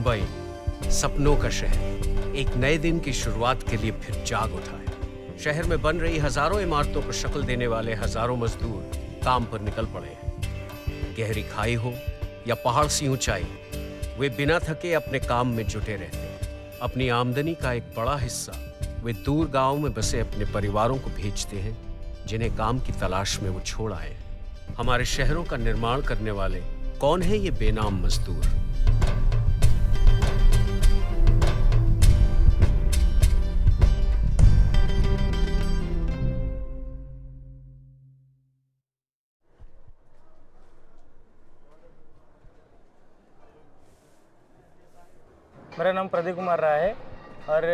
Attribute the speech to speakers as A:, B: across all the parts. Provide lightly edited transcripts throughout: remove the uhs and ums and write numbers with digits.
A: मुंबई, सपनों का शहर, एक नए दिन की शुरुआत के लिए फिर जाग उठा है। शहर में बन रही हजारों इमारतों को शक्ल देने वाले हजारों मजदूर काम पर निकल पड़े हैं। गहरी खाई हो या पहाड़ सी ऊंचाई, वे बिना थके अपने काम में जुटे रहते हैं। अपनी आमदनी का एक बड़ा हिस्सा वे दूर गांव में बसे अपने परिवारों को भेजते हैं, जिन्हें काम की तलाश में वो छोड़ आए हैं। हमारे शहरों का निर्माण करने वाले कौन है ये बेनाम मजदूर?
B: मेरा नाम प्रदीप कुमार राय है और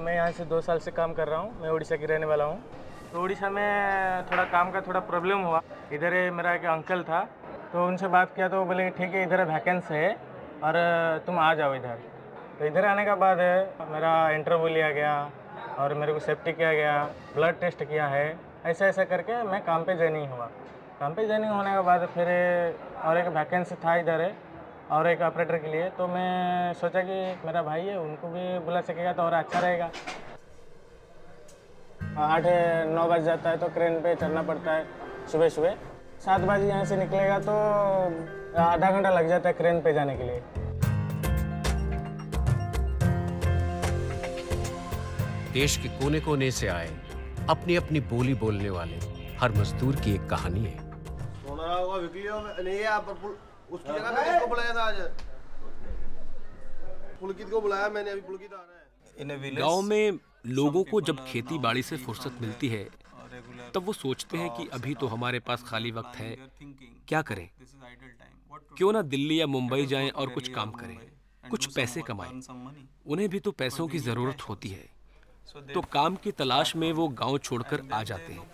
B: मैं यहाँ से 2 साल से काम कर रहा हूँ। मैं उड़ीसा की रहने वाला हूँ। तो उड़ीसा में थोड़ा काम का थोड़ा प्रॉब्लम हुआ। इधर मेरा एक अंकल था, तो उनसे बात किया तो बोले ठीक है, इधर वैकेंसी है और तुम आ जाओ इधर। तो इधर आने के बाद मेरा इंटरव्यू लिया गया और मेरे को सेफ्टी किया गया, ब्लड टेस्ट किया है। ऐसा ऐसा करके मैं काम पे ज्वाइनिंग हुआ। काम पे ज्वाइनिंग होने के बाद फिर और एक वैकेंसी था इधर और एक ऑपरेटर के लिए। तो मैं सोचा कि मेरा भाई है, उनको भी बुला सकेगा तो और अच्छा रहेगा। 8-9 बज जाता है तो क्रेन पे चढ़ना पड़ता है सुबह सुबह। 7 बजे यहाँ से निकलेगा तो आधा घंटा लग जाता है क्रेन पे जाने के लिए।
A: देश के कोने कोने से आए अपनी अपनी बोली बोलने वाले हर मजदूर की एक कहानी है।
C: उसकी जगह पे किसको बुलाया था आज? पुलकित को बुलाया मैंने, अभी पुलकित आ रहा है।
D: गांव में लोगों को जब खेती बाड़ी से फुर्सत मिलती है तब वो सोचते हैं कि अभी तो हमारे पास खाली वक्त है, क्या करें? क्यों ना दिल्ली या मुंबई जाएं और कुछ काम करें, कुछ पैसे कमाएं। उन्हें भी तो पैसों की जरूरत होती है, तो काम की तलाश में वो गांव छोड़कर आ जाते हैं।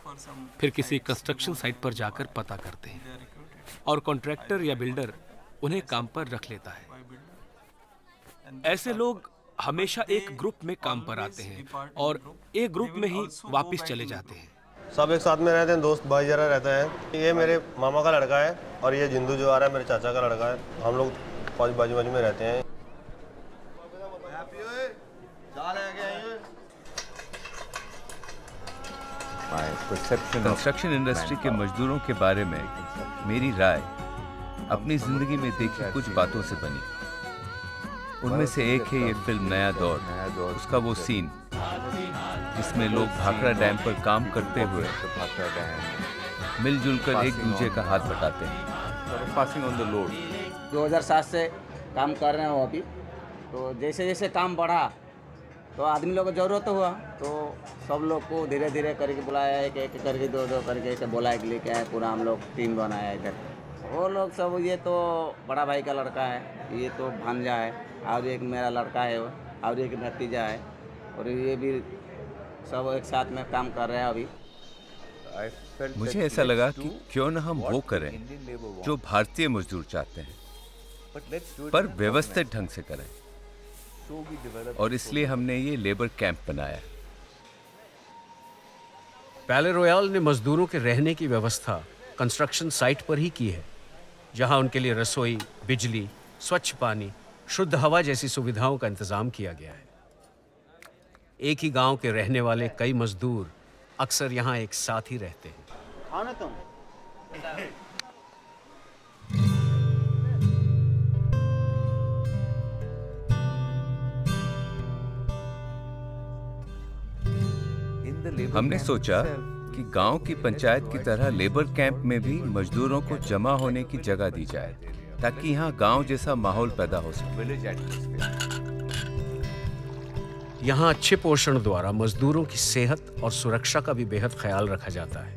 D: फिर किसी कंस्ट्रक्शन साइट पर जाकर पता करते हैं और कॉन्ट्रैक्टर या बिल्डर उन्हें काम पर रख लेता है। ऐसे लोग हमेशा एक ग्रुप में काम पर आते हैं और एक ग्रुप में ही वापस चले जाते हैं।
C: सब एक साथ में रहते हैं, दोस्त भाईचारा रहता है। ये मेरे मामा का लड़का है और ये जिंदू जो आ रहा है मेरे चाचा का लड़का है। हम लोग बाजू बाजू में रहते हैं।
E: कंस्ट्रक्शन इंडस्ट्री के मजदूरों के बारे में मेरी राय अपनी जिंदगी में देखी कुछ बातों से बनी। उनमें से एक है ये फिल्म नया दौर, उसका वो सीन जिसमें लोग भाखड़ा डैम पर काम करते हुए मिलजुल कर एक दूसरे का हाथ बटाते हैं। पासिंग ऑन द लोड
F: 2007 से काम कर रहे हो अभी। तो जैसे जैसे काम बढ़ा तो आदमी लोग को ज़रूरत हुआ, तो सब लोग को धीरे धीरे करके बुलाया, एक एक करके 2-2 करके ऐसे बुलाया के लिए क्या है, पूरा हम लोग टीम बनाया इधर। वो लोग सब, ये तो बड़ा भाई का लड़का है, ये तो भांजा है, और एक मेरा लड़का है और एक भतीजा है, और ये भी सब एक साथ में काम कर रहे हैं अभी।
E: मुझे ऐसा लगा कि क्यों न हम वो करें जो भारतीय मजदूर चाहते हैं, पर व्यवस्थित ढंग से करें, और इसलिए हमने ये लेबर कैंप बनाया।
A: पैले रॉयल ने मजदूरों के रहने की व्यवस्था कंस्ट्रक्शन साइट पर ही की है, जहां उनके लिए रसोई, बिजली, स्वच्छ पानी, शुद्ध हवा जैसी सुविधाओं का इंतजाम किया गया है। एक ही गांव के रहने वाले कई मजदूर अक्सर यहां एक साथ ही रहते हैं।
E: हमने सोचा कि गांव की पंचायत की तरह लेबर कैंप में भी मजदूरों को जमा होने की जगह दी जाए, ताकि यहाँ गांव जैसा माहौल पैदा हो सके।
A: यहाँ अच्छे पोषण द्वारा मजदूरों की सेहत और सुरक्षा का भी बेहद ख्याल रखा जाता है,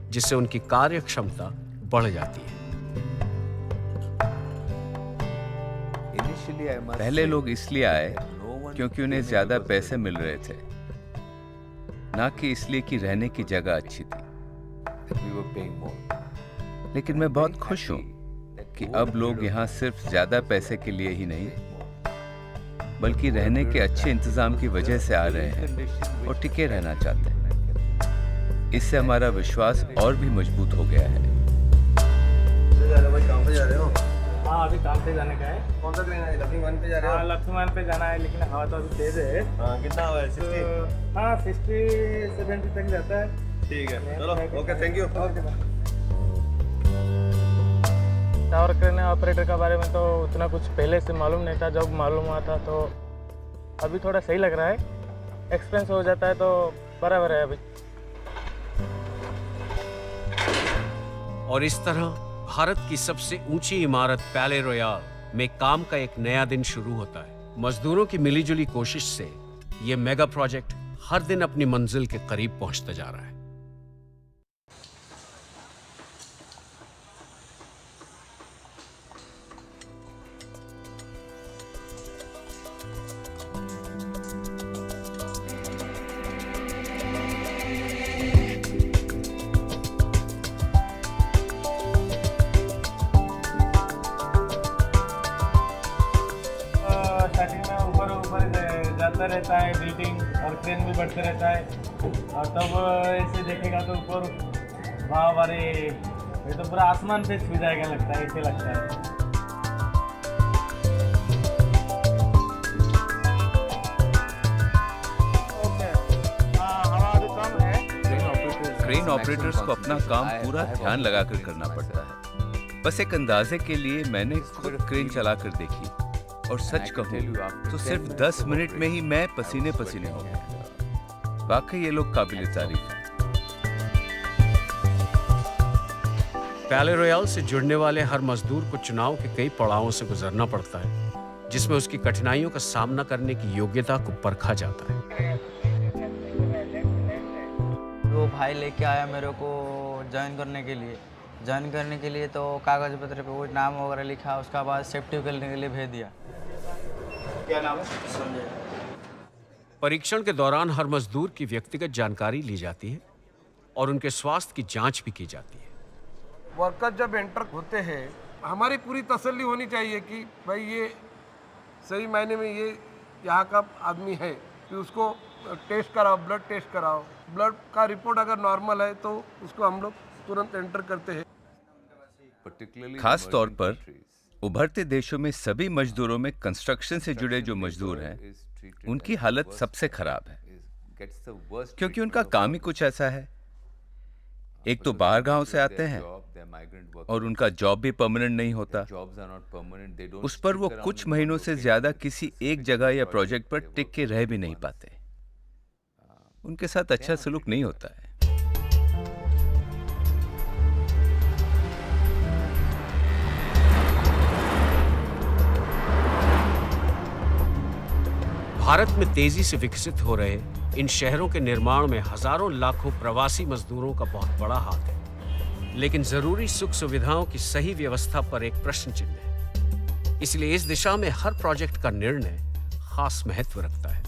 A: जिससे उनकी कार्य क्षमता बढ़ जाती है।
E: पहले लोग इसलिए आए क्योंकि उन्हें ज्यादा पैसे मिल रहे थे, ना कि इसलिए कि रहने की जगह अच्छी थी। लेकिन मैं बहुत खुश हूं कि अब लोग यहाँ सिर्फ ज्यादा पैसे के लिए ही नहीं, बल्कि रहने के अच्छे इंतजाम की वजह से आ रहे हैं और टिके रहना चाहते हैं। इससे हमारा विश्वास और भी मजबूत हो गया है।
B: हाँ अभी काम पे जाने का है।
C: कौन सा ट्रेन है? लक्ष्मीमान पे जा रहे
B: हाँ
C: हो?
B: लक्ष्मीमान पे जाना है, लेकिन हवा तो अभी तेज है।
C: हाँ, कितना हुआ है? 60?
B: तो हाँ 60-70 तक जाता है।
C: ठीक है, चलो okay, thank you.
B: Tower crane operator का बारे में तो उतना कुछ पहले से मालूम नहीं था, जब मालूम हुआ था तो अभी थोड़ा सही लग रहा है। एक्सपीरियंस हो जाता है तो बराबर है अभी।
A: और इस तरह भारत की सबसे ऊंची इमारत पैले रॉयल में काम का एक नया दिन शुरू होता है। मजदूरों की मिलीजुली कोशिश से यह मेगा प्रोजेक्ट हर दिन अपनी मंजिल के करीब पहुंचता जा रहा है।
B: स्टार्टिंग में ऊपर ऊपर जाता रहता है बिल्डिंग, और क्रेन भी बढ़ते रहता है, और तब ऐसे देखेगा तो ऊपर वाह वारे ये तो पूरा आसमान पे छू जाएगा, लगता है ऐसे लगता है। हवा अभी कम है।
E: क्रेन ऑपरेटर्स को अपना काम पूरा ध्यान लगाकर करना पड़ता है। बस एक अंदाजे के लिए मैंने खुद क्रेन चलाकर देखी, और सच कहूँ तो सिर्फ 10 मिनट में ही मैं पसीने पसीने हो गया। वाकई ये लोग काबिल तारीफ हैं।
A: पैले रॉयल से जुड़ने वाले हर मजदूर को चुनाव के कई पड़ावों से गुजरना पड़ता है, जिसमें उसकी कठिनाइयों का सामना करने की योग्यता को परखा जाता है।
G: वो भाई लेके आया मेरे को ज्वाइन करने के लिए। ज्वाइन करने के लिए तो कागज पत्र पे वो नाम वगैरह लिखा, उसका बाद सेफ्टी करने के लिए भेज दिया।
B: क्या नाम है?
G: समझे?
A: परीक्षण के दौरान हर मजदूर की व्यक्तिगत जानकारी ली जाती है और उनके स्वास्थ्य की जांच भी की जाती है।
H: वर्कर जब एंटर होते हैं, हमारी पूरी तसल्ली होनी चाहिए कि भाई ये सही मायने में ये यहाँ का आदमी है, कि उसको टेस्ट कराओ, ब्लड टेस्ट कराओ। ब्लड का रिपोर्ट अगर नॉर्मल है तो उसको हम लोग तुरंत एंटर करते हैं।
E: खास तौर पर उभरते देशों में सभी मजदूरों में कंस्ट्रक्शन से जुड़े जो मजदूर हैं, उनकी हालत सबसे खराब है, क्योंकि उनका काम ही कुछ ऐसा है। एक तो बाहर गांव से आते हैं और उनका जॉब भी परमानेंट नहीं होता। उस पर वो कुछ महीनों से ज्यादा किसी एक जगह या प्रोजेक्ट पर टिक के रह भी नहीं पाते। उनके साथ अच्छा सलूक नहीं होता है।
A: भारत में तेजी से विकसित हो रहे इन शहरों के निर्माण में हजारों लाखों प्रवासी मजदूरों का बहुत बड़ा हाथ है, लेकिन जरूरी सुख सुविधाओं की सही व्यवस्था पर एक प्रश्न चिन्ह है। इसलिए इस दिशा में हर प्रोजेक्ट का निर्णय खास महत्व रखता है।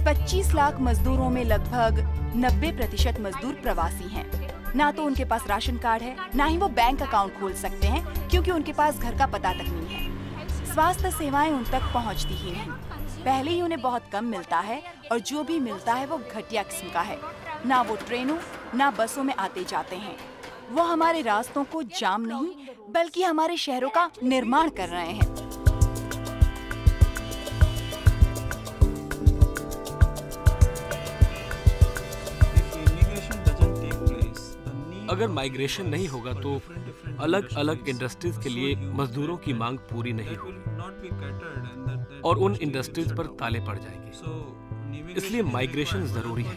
I: 25 लाख मजदूरों में लगभग 90% मजदूर प्रवासी हैं। ना तो उनके पास राशन कार्ड है, ना ही वो बैंक अकाउंट खोल सकते हैं, क्योंकि उनके पास घर का पता तक नहीं है। स्वास्थ्य सेवाएं उन तक पहुंचती ही नहीं। पहले ही उन्हें बहुत कम मिलता है, और जो भी मिलता है वो घटिया किस्म का है। ना वो ट्रेनों ना बसों में आते जाते हैं। वो हमारे रास्तों को जाम नहीं, बल्कि हमारे शहरों का निर्माण कर रहे हैं।
D: अगर माइग्रेशन नहीं होगा तो अलग अलग इंडस्ट्रीज के लिए मजदूरों की मांग पूरी नहीं होगी और उन इंडस्ट्रीज पर ताले पड़ जाएंगे। इसलिए माइग्रेशन जरूरी है,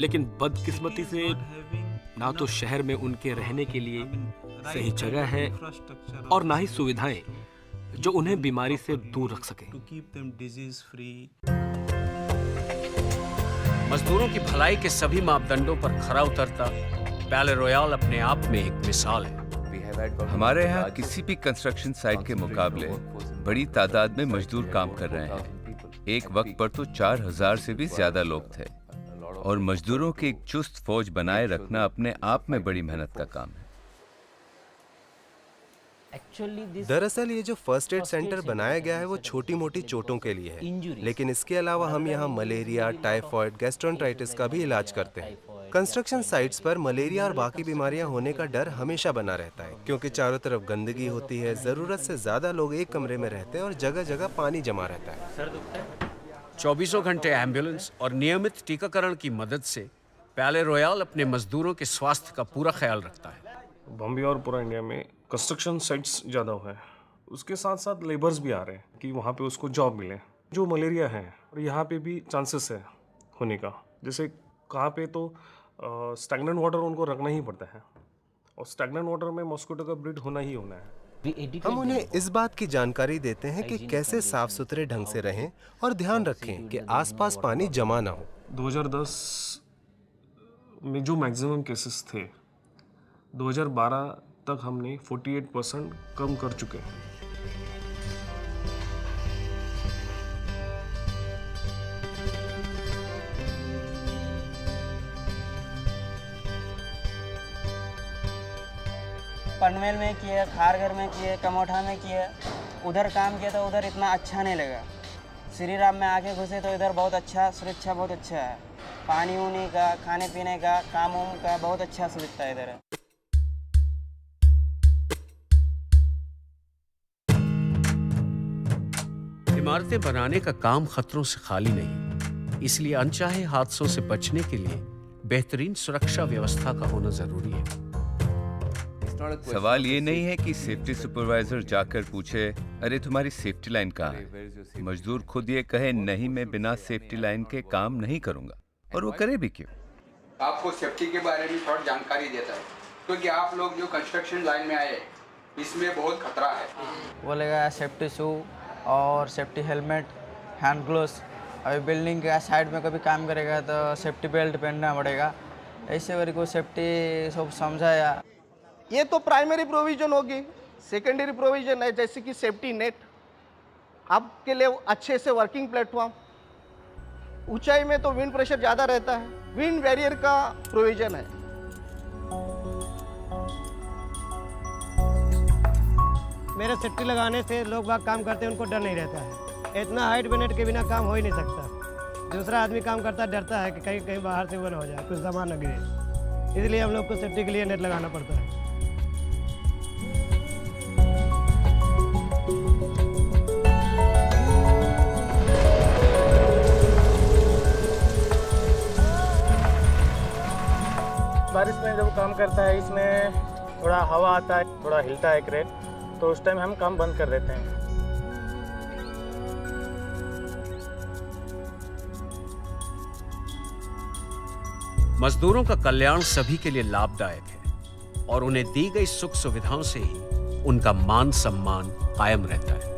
D: लेकिन बदकिस्मती से ना तो शहर में उनके रहने के लिए सही जगह है और ना ही सुविधाएं जो उन्हें बीमारी से दूर रख सके।
A: मजदूरों की भलाई के सभी मापदंडों पर खरा उतरता पैले रॉयल अपने आप में एक मिसाल है।
E: हमारे यहाँ किसी भी कंस्ट्रक्शन साइट के मुकाबले बड़ी तादाद में मजदूर काम कर रहे हैं। एक वक्त पर तो 4000 से भी ज्यादा लोग थे, और मजदूरों की एक चुस्त फौज बनाए रखना अपने आप में बड़ी मेहनत का काम है।
J: दरअसल ये जो फर्स्ट एड सेंटर बनाया गया है वो छोटी मोटी चोटों के लिए है, लेकिन इसके अलावा हम यहाँ मलेरिया, टाइफॉइड, गैस्ट्रोएंटेराइटिस का भी इलाज करते हैं। कंस्ट्रक्शन साइट्स पर मलेरिया और बाकी बीमारियां होने का डर हमेशा बना रहता है क्योंकि चारों तरफ गंदगी होती है, जरूरत से ज्यादा लोग एक कमरे में रहते हैं और जगह जगह पानी जमा रहता है।
A: 24 घंटे एम्बुलेंस और नियमित टीकाकरण की मदद से पैले रॉयल अपने मजदूरों के स्वास्थ्य का पूरा ख्याल रखता है।
K: बॉम्बे और पूरा इंडिया में कंस्ट्रक्शन साइट्स ज़्यादा है, उसके साथ साथ लेबर्स भी आ रहे हैं कि वहाँ पे उसको जॉब मिले। जो मलेरिया है और यहाँ पे भी चांसेस है होने का, जैसे कहाँ पे तो स्टैग्नेंट वाटर उनको रखना ही पड़ता है और स्टैग्नेंट वाटर में मॉस्किटो का ब्रीड होना ही होना है।
J: हम उन्हें इस बात की जानकारी देते हैं कि कैसे साफ सुथरे ढंग से रहें और ध्यान रखें कि आसपास पानी जमा ना हो।
K: 2010 में जो मैक्सिमम केसेस थे, 2012 तक हमने 48% कम कर चुके हैं।
G: पनवेल में किए, खारघर में किए, कमोठा में किए, उधर काम किया तो उधर इतना अच्छा नहीं लगा। श्री राम में आके घुसे तो इधर बहुत अच्छा, सुरक्षा बहुत अच्छा है, पानी उनी का, खाने पीने का, काम उम का बहुत अच्छा सुविधा है इधर।
A: इमारतें बनाने का काम खतरों से खाली नहीं, इसलिए अनचाहे हादसों से बचने के लिए बेहतरीन सुरक्षा व्यवस्था का होना जरूरी है।
E: सवाल ये नहीं है कि सेफ्टी सुपरवाइजर जाकर पूछे, अरे तुम्हारी सेफ्टी लाइन कहाँ है? मजदूर खुद ये कहे, नहीं मैं बिना सेफ्टी लाइन के काम नहीं करूंगा, और वो करे भी क्यों?
L: आपको सेफ्टी के बारे में थोड़ा जानकारी देता है, क्योंकि आप लोग जो कंस्ट्रक्शन लाइन में आए इसमें बहुत खतरा है।
G: बोलेगा सेफ्टी शू और सेफ्टी हेलमेट, हैंड ग्लोव्स, अभी बिल्डिंग के साइड में कभी काम करेगा तो सेफ्टी बेल्ट पहनना पड़ेगा। ऐसे करके को सेफ्टी सब समझाया।
H: ये तो प्राइमरी प्रोविजन होगी। सेकेंडरी प्रोविजन है जैसे कि सेफ्टी नेट, आपके लिए अच्छे से वर्किंग प्लेटफॉर्म। ऊंचाई में तो विंड प्रेशर ज़्यादा रहता है, विंड बैरियर का प्रोविजन है।
M: मेरे सेफ्टी लगाने से लोग बाग काम करते हैं, उनको डर नहीं रहता है। इतना हाइट बेनेट के बिना काम हो ही नहीं सकता। दूसरा आदमी काम करता डरता है कि कहीं कहीं बाहर से वो ना हो जाए, कुछ सामान न गिरे, इसलिए हम लोग को सेफ्टी के लिए नेट लगाना पड़ता है।
B: बारिश में जब काम करता है, इसमें थोड़ा हवा आता है, थोड़ा हिलता है क्रेन, तो उस टाइम हम काम बंद कर देते हैं।
A: मजदूरों का कल्याण सभी के लिए लाभदायक है और उन्हें दी गई सुख सुविधाओं से ही उनका मान सम्मान कायम रहता है।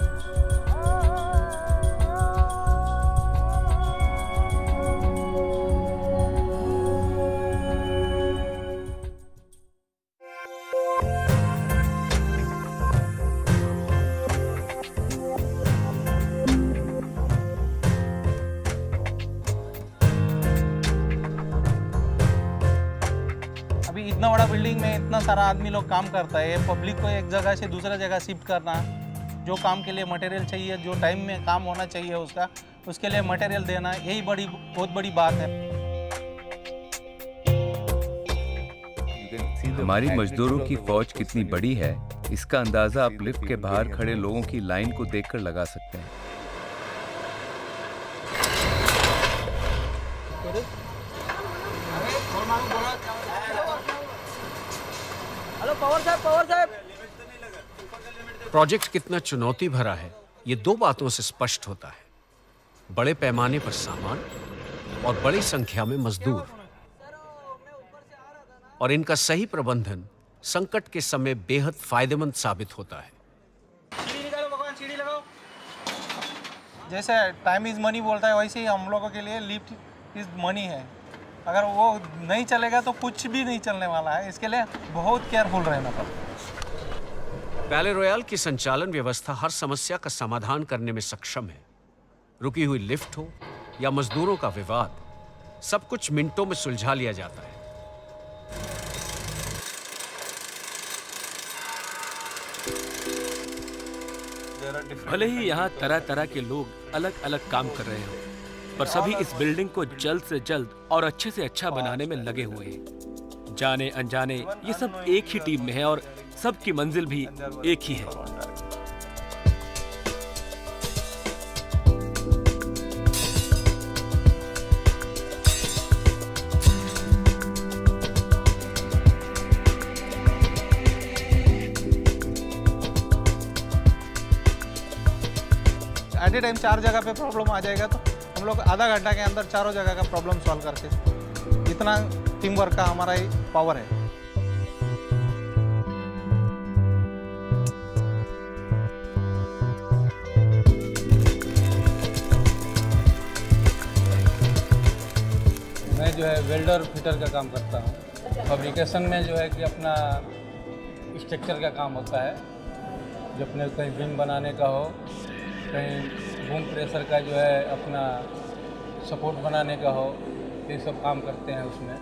N: इतना बड़ा बिल्डिंग में इतना सारा आदमी लोग काम करता है, पब्लिक को एक जगह से दूसरा जगह शिफ्ट करना, जो काम के लिए मटेरियल चाहिए, जो टाइम में काम होना चाहिए उसका, उसके लिए मटेरियल देना, यही बहुत बड़ी बात है।
E: हमारी मजदूरों की फौज कितनी बड़ी है, इसका अंदाजा आप लिफ्ट के बाहर खड़े लोगों की लाइन को देखकर लगा सकते हैं।
G: हेलो पवार साहब।
A: प्रोजेक्ट कितना चुनौती भरा है, ये दो बातों से स्पष्ट होता है: बड़े पैमाने पर सामान और बड़ी संख्या में मजदूर, और इनका सही प्रबंधन संकट के समय बेहद फायदेमंद साबित होता है।
N: सीढ़ी निकालो भगवान, सीढ़ी लगाओ। जैसे टाइम इज मनी बोलता है, वैसे ही हम लोगों के लिए लिफ्ट इज मनी है। अगर वो नहीं चलेगा तो कुछ भी नहीं चलने वाला है, इसके लिए बहुत केयरफुल रहना पड़ता है।
A: पैले रॉयल की संचालन व्यवस्था हर समस्या का समाधान करने में सक्षम है। रुकी हुई लिफ्ट हो या मजदूरों का विवाद, सब कुछ मिनटों में सुलझा लिया जाता है।
D: भले ही यहाँ तरह तरह के लोग अलग अलग काम कर रहे हो, पर सभी इस बिल्डिंग को जल्द से जल्द और अच्छे से अच्छा बनाने में लगे हुए हैं। जाने अनजाने ये सब एक ही टीम में है और सबकी मंजिल भी एक ही है।
N: एट ए टाइम 4 जगह पे प्रॉब्लम आ जाएगा तो हम लोग आधा घंटा के अंदर चारों जगह का प्रॉब्लम सॉल्व करके, इतना टीम वर्क का हमारा ही पावर है। मैं जो है वेल्डर फिटर का काम करता हूँ। फैब्रिकेशन में जो है कि अपना स्ट्रक्चर का काम होता है, जो अपने कहीं बीम बनाने का हो, कहीं बूम प्रेशर का जो है अपना सपोर्ट बनाने का हो, ये सब काम करते हैं उसमें।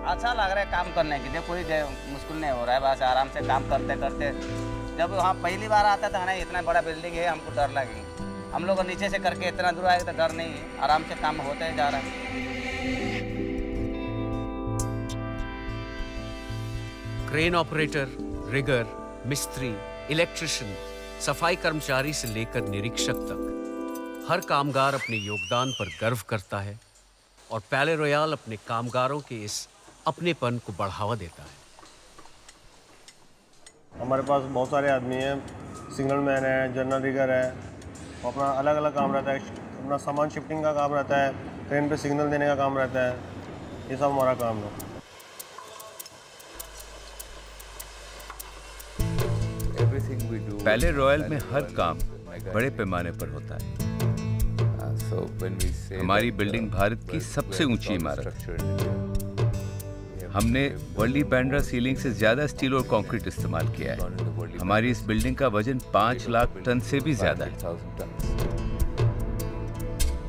F: अच्छा लग रहा है काम करने के लिए, कोई मुश्किल नहीं हो रहा है। बस आराम से काम करते करते, जब वहाँ पहली बार आता था ना, इतना बड़ा बिल्डिंग है, हमको डर लगे। हम लोग नीचे से करके इतना दूर आए तो डर नहीं है, आराम से काम होते जा रहा है।
A: क्रेन ऑपरेटर, रिगर, मिस्त्री, इलेक्ट्रिशियन, सफाई कर्मचारी से लेकर निरीक्षक तक हर कामगार अपने योगदान पर गर्व करता है और पैले रॉयल अपने कामगारों के इस अपनेपन को बढ़ावा देता है।
C: हमारे पास बहुत सारे आदमी हैं, सिग्नल मैन है, जनरल रिगर है, अपना अलग अलग काम रहता है। अपना सामान शिफ्टिंग का काम रहता है, ट्रेन पे सिग्नल देने का काम रहता है, ये सब हमारा काम है।
E: पैले रॉयल में हर काम बड़े पैमाने पर होता है। हमारी बिल्डिंग भारत की सबसे ऊंची इमारत है। हमने वर्ली बैंड्रा सीलिंग से ज्यादा स्टील और कंक्रीट इस्तेमाल किया है। हमारी इस बिल्डिंग का वजन 5 लाख टन से भी ज्यादा है।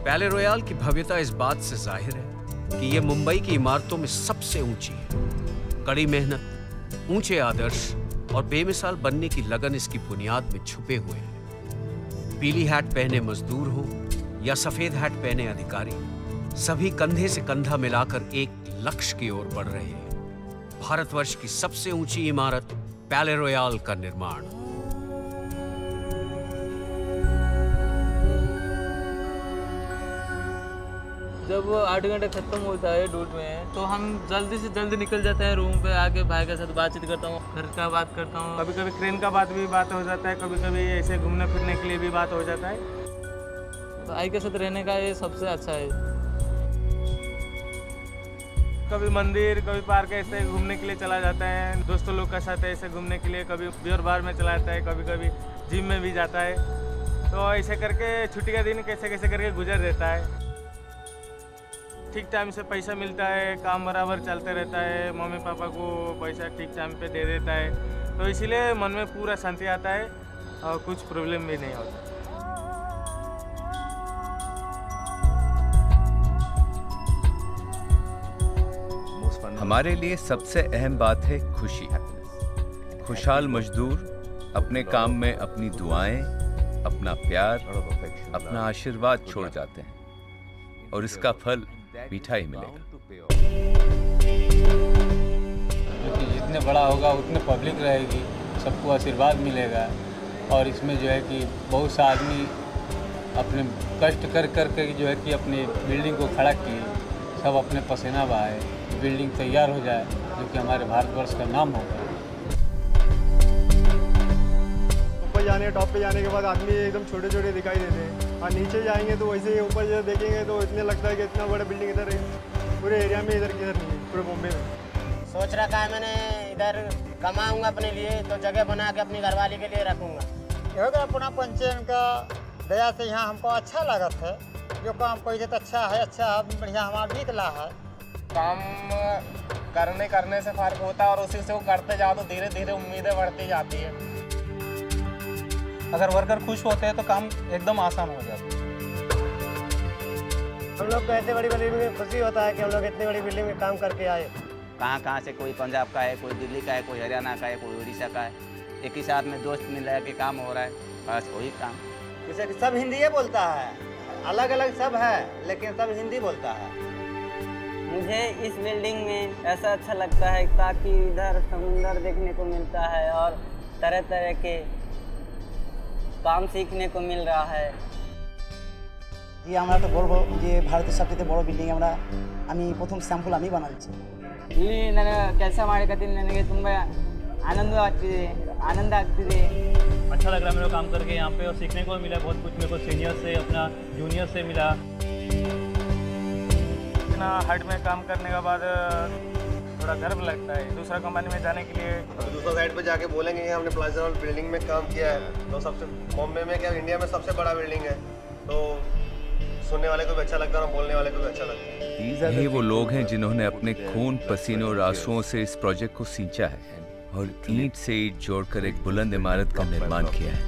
A: पैले रॉयल की भव्यता इस बात से जाहिर है कि ये मुंबई की इमारतों में सबसे ऊंची है। कड़ी मेहनत, ऊंचे आदर्श और बेमिसाल बनने की लगन इसकी बुनियाद में छुपे हुए हैं। पीली हैट पहने मजदूर हो या सफेद हैट पहने अधिकारी, सभी कंधे से कंधा मिलाकर एक लक्ष्य की ओर बढ़ रहे हैं। भारतवर्ष की सबसे ऊंची इमारत पैले रॉयल का निर्माण।
B: जब 8 घंटे खत्म होता है ड्यूटी में, तो हम जल्दी से जल्दी निकल जाते हैं रूम पे। आके भाई के साथ बातचीत करता हूँ, घर का बात करता हूँ, कभी कभी ट्रेन का बात हो जाता है, कभी कभी ऐसे घूमने फिरने के लिए भी बात हो जाता है। भाई के साथ रहने का ये सबसे अच्छा है। कभी मंदिर, कभी पार्क ऐसे घूमने के लिए चला जाता है, दोस्तों लोग के साथ ऐसे घूमने के लिए। कभी बियर बार में चला जाता है, कभी कभी जिम में भी जाता है। तो ऐसे करके छुट्टी का दिन कैसे कैसे करके गुजर रहता है। ठीक टाइम से पैसा मिलता है, काम बराबर चलते रहता है, मम्मी पापा को पैसा ठीक टाइम पे दे देता है, तो इसीलिए मन में पूरा शांति आता है और कुछ प्रॉब्लम भी नहीं होता।
E: हमारे लिए सबसे अहम बात है खुशी। खुशहाल मजदूर अपने काम में अपनी दुआएं, अपना प्यार, अपना आशीर्वाद छोड़ जाते हैं और इसका फल मीठा ही मिलेगा।
N: क्योंकि जितने बड़ा होगा उतने पब्लिक रहेगी, सबको आशीर्वाद मिलेगा। और इसमें जो है कि बहुत सा आदमी अपने कष्ट कर के जो है कि अपनी बिल्डिंग को खड़ा किए, सब अपने पसीना बहाए, बिल्डिंग तैयार हो जाए, जो कि हमारे भारतवर्ष का नाम होगा।
O: ऊपर टॉप पे जाने के बाद आदमी एकदम छोटे छोटे दिखाई देते हैं, और नीचे जाएंगे तो वैसे ही ऊपर जो देखेंगे तो इतने लगता है कि इतना बड़ा बिल्डिंग इधर है, पूरे एरिया में इधर किधर नहीं है, पूरे बॉम्बे में।
G: सोच रखा है मैंने, इधर कमाऊंगा अपने लिए तो जगह बना के अपनी घरवाली के लिए रखूंगा।
P: होगा अपना पंचायत का दया से यहाँ हमको अच्छा लगा था। जो काम कोई तो अच्छा है, बढ़िया हमारा बीत रहा है।
B: काम करने से फर्क होता है और उसी से वो करते जाओ तो धीरे धीरे उम्मीदें बढ़ती जाती है।
N: अगर वर्कर खुश होते हैं तो काम एकदम आसान हो जाता है।
M: हम लोग को ऐसे बड़ी बिल्डिंग में खुशी होता है कि हम लोग इतनी बड़ी बिल्डिंग में काम करके आए।
F: कहाँ से कोई पंजाब का है, कोई दिल्ली का है, कोई हरियाणा का है, कोई उड़ीसा का है। एक ही साथ में दोस्त मिल रहा है कि काम हो रहा है, बस वही काम। जैसे कि सब हिंदी ही बोलता है, अलग अलग सब है लेकिन सब हिंदी बोलता है।
G: मुझे इस बिल्डिंग में ऐसा अच्छा लगता है ताकि इधर समुंदर देखने को मिलता है और तरह तरह के काम सीखने को मिल रहा है।
Q: ये আমরা তো বলবো যে ভারতের সবচেয়ে বড় বিল্ডিং আমরা আমি প্রথম স্যাম্পল আমি বানাচ্ছি।
G: ಇಲ್ಲಿ ನಾನು ಕೆಲಸ ಮಾಡಕತ್ತೀನಿ, ನನಗೆ ತುಂಬ आनंद ಆಗ್ತಿದೆ।
R: अच्छा लग रहा है मेरे को काम करके यहाँ पे और सीखने को मिला बहुत कुछ, मेरे को सीनियर से अपना जूनियर से मिला।
B: इतना हाइट में काम करने के बाद थोड़ा गर्व लगता है दूसरा कंपनी में जाने के लिए।
C: अगर दूसरा साइड पे जाके बोलेंगे कि हमने प्लाजा वर्ल्ड बिल्डिंग में काम किया है, तो सबसे बॉम्बे में क्या इंडिया में सबसे बड़ा बिल्डिंग है, तो सुनने वाले को भी अच्छा लगता है और बोलने वाले को भी अच्छा लगता है।
E: यही वो लोग हैं जिन्होंने अपने खून पसीने और आंसुओं से इस प्रोजेक्ट को सींचा है और ईंट से ईंट जोड़कर एक बुलंद इमारत का निर्माण किया है।